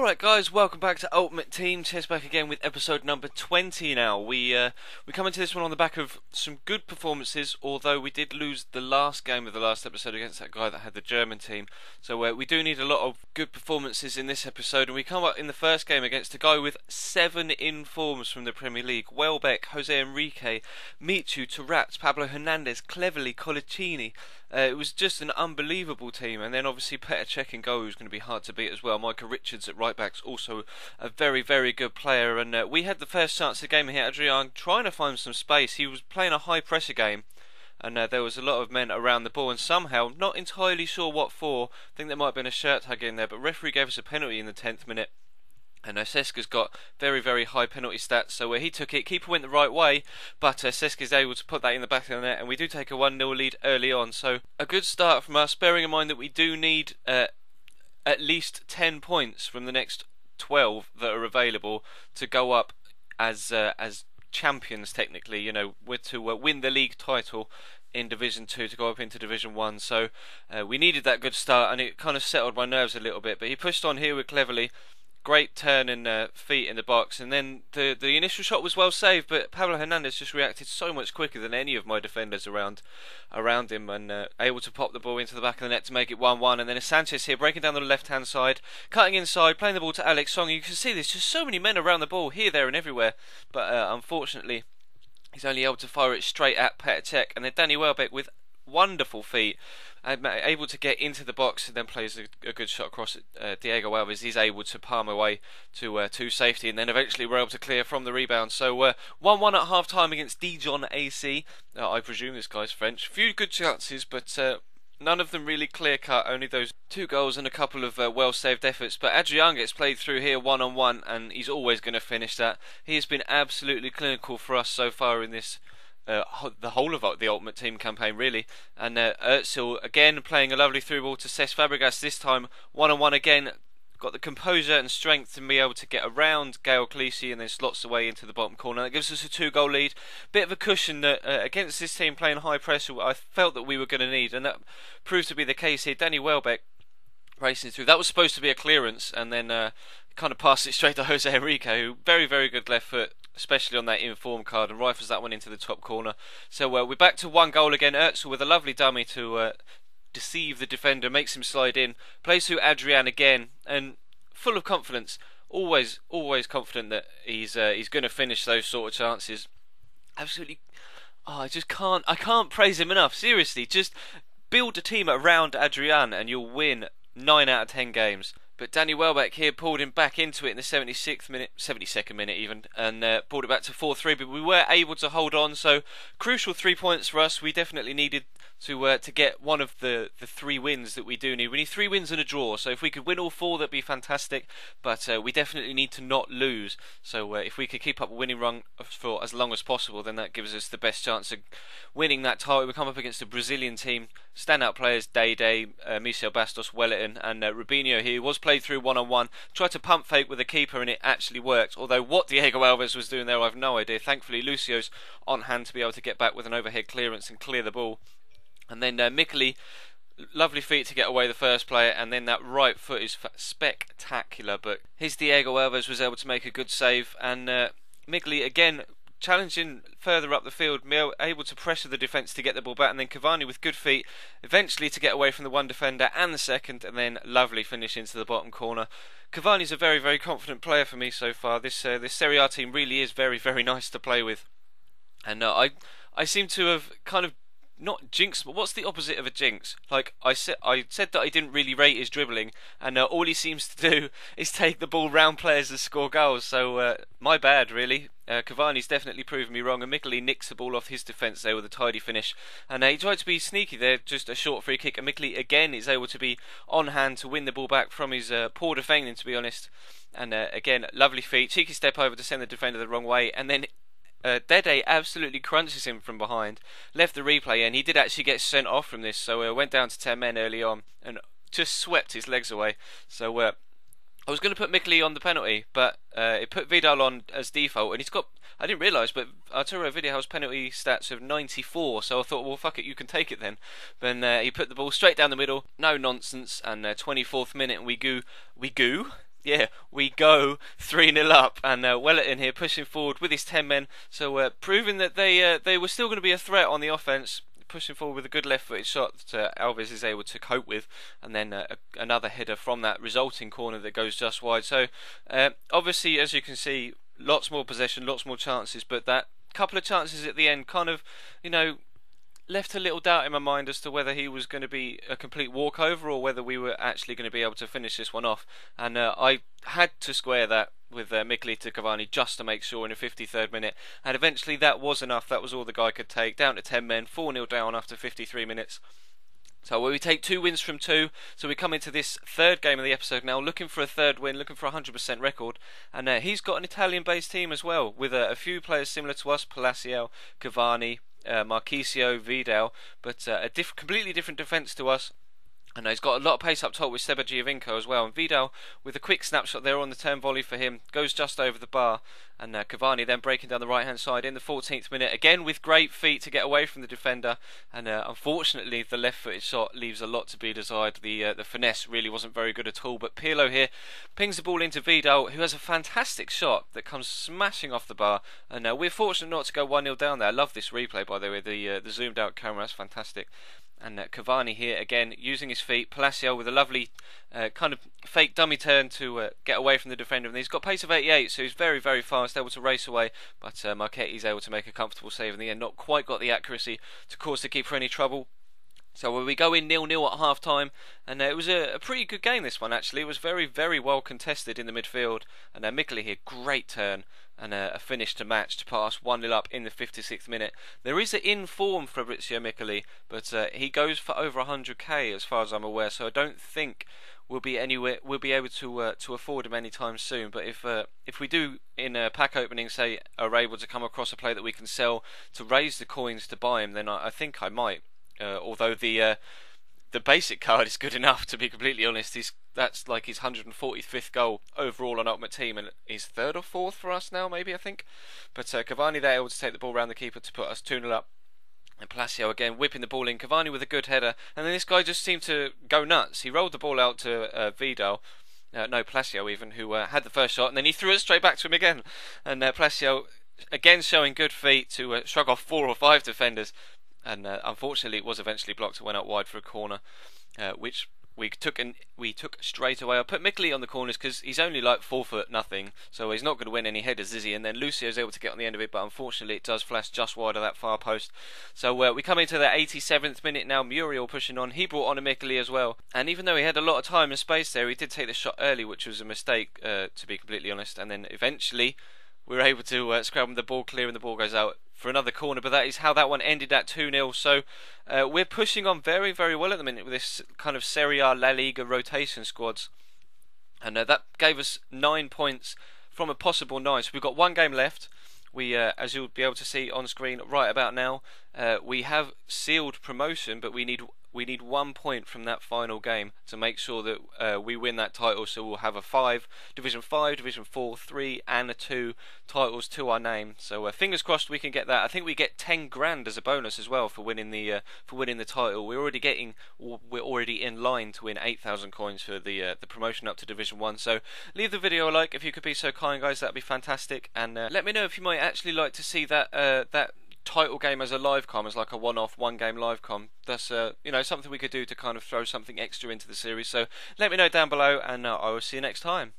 Alright guys, welcome back to Ultimate Team. Chess back again with episode number 20 now. We come into this one on the back of some good performances, although we did lose the last game of the last episode against that guy that had the German team. So we do need a lot of good performances in this episode, and we come up in the first game against a guy with 7 informs from the Premier League. Welbeck, Jose Enrique, Michu, Tarat, Pablo Hernandez, Cleverly, Colaccini. It was just an unbelievable team, and then obviously Petr Cech in goal, who's going to be hard to beat as well. Micah Richards at right back's also a very, very good player, and we had the first chance of the game here. Adrian trying to find some space. He was playing a high pressure game, and there was a lot of men around the ball, and somehow, not entirely sure what for, I think there might have been a shirt tag in there, but referee gave us a penalty in the 10th minute. And Seska's got very, very high penalty stats, so he took it. Keeper went the right way, but Seska's able to put that in the back of the net, and we do take a 1-0 lead early on. So a good start from us, bearing in mind that we do need at least 10 points from the next 12 that are available to go up as champions, technically. You know, we're to win the league title in Division 2 to go up into Division 1. So we needed that good start, and it kind of settled my nerves a little bit. But he pushed on here with Cleverly. Great turn and feet in the box, and then the initial shot was well saved, but Pablo Hernandez just reacted so much quicker than any of my defenders around him, and able to pop the ball into the back of the net to make it 1-1. And then Sanchez here breaking down the left hand side, cutting inside, playing the ball to Alex Song. You can see there's just so many men around the ball here, there and everywhere, but unfortunately he's only able to fire it straight at Petr Cech. And then Danny Welbeck with wonderful feet, able to get into the box, and then plays a good shot across at Diego Alves. He's able to palm away to safety, and then eventually we're able to clear from the rebound. So 1-1 at half time against Dijon AC. I presume this guy's French. Few good chances, but none of them really clear cut. Only those 2 goals and a couple of well saved efforts. But Adrian gets played through here 1-on-1, and he's always going to finish that. He has been absolutely clinical for us so far in this the whole of the Ultimate Team campaign, really. And Özil again playing a lovely through ball to Cesc Fabregas, this time 1-on-1 again. Got the composure and strength to be able to get around Gael Clichy, and then slots away into the bottom corner. That gives us a 2-goal lead. Bit of a cushion that against this team playing high pressure I felt that we were going to need, and that proved to be the case here. Danny Welbeck racing through. That was supposed to be a clearance, and then kind of passed it straight to Jose Enrique, who very, very good left foot, especially on that inform card, and rifles that one into the top corner. So we're back to 1 goal again. Özil with a lovely dummy to deceive the defender, makes him slide in, plays through Adrian again, and full of confidence, always confident that he's going to finish those sort of chances. Absolutely, I can't praise him enough. Seriously, just build a team around Adrian and you'll win 9 out of 10 games. But Danny Welbeck here pulled him back into it in the 76th minute, 72nd minute even, and pulled it back to 4-3. But we were able to hold on, so crucial 3 points for us. We definitely needed to get one of the 3 wins that we do need. We need 3 wins and a draw, so if we could win all 4, that'd be fantastic. But we definitely need to not lose. So if we could keep up a winning run for as long as possible, then that gives us the best chance of winning that title. We come up against a Brazilian team, standout players Day, Michel Bastos, Wellington, and Rubinho here was played through 1-on-1, tried to pump fake with the keeper, and it actually worked. Although what Diego Alves was doing there, I have no idea. Thankfully Lucio's on hand to be able to get back with an overhead clearance and clear the ball. And then Mikli, lovely feet to get away the first player, and then that right foot is spectacular. But his Diego Alves was able to make a good save, and Mikli again challenging further up the field, able to pressure the defence to get the ball back, and then Cavani with good feet eventually to get away from the one defender and the second, and then lovely finish into the bottom corner. Cavani's a very, very confident player for me so far. This Serie A team really is very, very nice to play with, and I seem to have kind of not jinx, but what's the opposite of a jinx? Like I said that I didn't really rate his dribbling, and all he seems to do is take the ball round players and score goals. So my bad, really. Cavani's definitely proven me wrong, and Mikli nicks the ball off his defence there with a tidy finish, and he tried to be sneaky there, just a short free kick, and Mikli again is able to be on hand to win the ball back from his poor defending, to be honest. And again, lovely feet, cheeky step over to send the defender the wrong way, and then Dede absolutely crunches him from behind, left the replay, and he did actually get sent off from this, so went down to 10 men early on and just swept his legs away. So I was going to put Mikli on the penalty, but it put Vidal on as default, and he's got, I didn't realise, but Arturo Vidal has penalty stats of 94, so I thought, well, fuck it, you can take it then. Then he put the ball straight down the middle, no nonsense, and 24th minute, and we go yeah, we go 3-0 up, and Wellington here pushing forward with his 10 men, so proving that they were still going to be a threat on the offence, pushing forward with a good left-footed shot that Alves is able to cope with, and then another header from that resulting corner that goes just wide. So obviously, as you can see, lots more possession, lots more chances, but that couple of chances at the end kind of, left a little doubt in my mind as to whether he was going to be a complete walkover or whether we were actually going to be able to finish this one off. And I had to square that with Micheli to Cavani just to make sure in the 53rd minute. And eventually that was enough. That was all the guy could take. Down to 10 men, 4-0 down after 53 minutes. So we take 2 wins from 2, so we come into this third game of the episode now, looking for a third win, looking for a 100% record, and he's got an Italian-based team as well, with a few players similar to us, Palacio, Cavani, Marchisio, Vidal, but a completely different defence to us. And he's got a lot of pace up top with Seba Giovinco as well. And Vidal, with a quick snapshot there on the turn volley for him, goes just over the bar. And Cavani then breaking down the right-hand side in the 14th minute, again with great feet to get away from the defender. And unfortunately, the left-footed shot leaves a lot to be desired. The finesse really wasn't very good at all. But Pirlo here pings the ball into Vidal, who has a fantastic shot that comes smashing off the bar. And we're fortunate not to go 1-0 down there. I love this replay, by the way. The zoomed-out camera, that's fantastic. And Cavani here again using his feet. Palacio with a lovely kind of fake dummy turn to get away from the defender. And he's got pace of 88, so he's very, very fast, able to race away. But Marchetti's able to make a comfortable save in the end. Not quite got the accuracy to cause the keeper any trouble. So we go in 0-0 at half time, and it was a pretty good game, this one actually. It was very, very well contested in the midfield. And Micheli here, great turn, and a finish to match to pass 1-0 up in the 56th minute. There is an in-form Fabrizio Micheli, but he goes for over 100k as far as I'm aware, so I don't think we'll be able to afford him anytime soon. But if we do in a pack opening, say, are able to come across a player that we can sell to raise the coins to buy him, then I think I might. Although the basic card is good enough, to be completely honest. That's like his 145th goal overall on Ultimate Team, and his 3rd or 4th for us now, maybe, I think. But Cavani there able to take the ball round the keeper to put us 2-0 up. And Palacio again whipping the ball in. Cavani with a good header, and then this guy just seemed to go nuts. He rolled the ball out to Vidal. No, Palacio even, who had the first shot, and then he threw it straight back to him again. And Palacio again showing good feet to shrug off 4 or 5 defenders. And unfortunately, it was eventually blocked and went out wide for a corner, which we took straight away. I put Micheli on the corners because he's only like 4 foot nothing, so he's not going to win any headers, is he? And then Lucio's able to get on the end of it, but unfortunately, it does flash just wide of that far post. So we come into the 87th minute now. Muriel pushing on. He brought on a Micheli as well, and even though he had a lot of time and space there, he did take the shot early, which was a mistake, to be completely honest. And then eventually, we were able to scrap the ball clear, and the ball goes out for another corner, but that is how that one ended at 2-0. So we're pushing on very, very well at the minute with this kind of Serie A La Liga rotation squads, and that gave us 9 points from a possible 9. So we've got 1 game left. We, as you'll be able to see on screen right about now, we have sealed promotion, but we need 1 point from that final game to make sure that we win that title. So we'll have a Division 5, Division 4, 3 and a 2 titles to our name. So fingers crossed we can get that. I think we get 10 grand as a bonus as well for winning the title. We're already in line to win 8,000 coins for the promotion up to Division 1. So leave the video a like if you could be so kind, guys. That'd be fantastic. And let me know if you might actually like to see that title game as a live com, as like a one-off 1-game live com. That's something we could do to kind of throw something extra into the series. So let me know down below, and I will see you next time.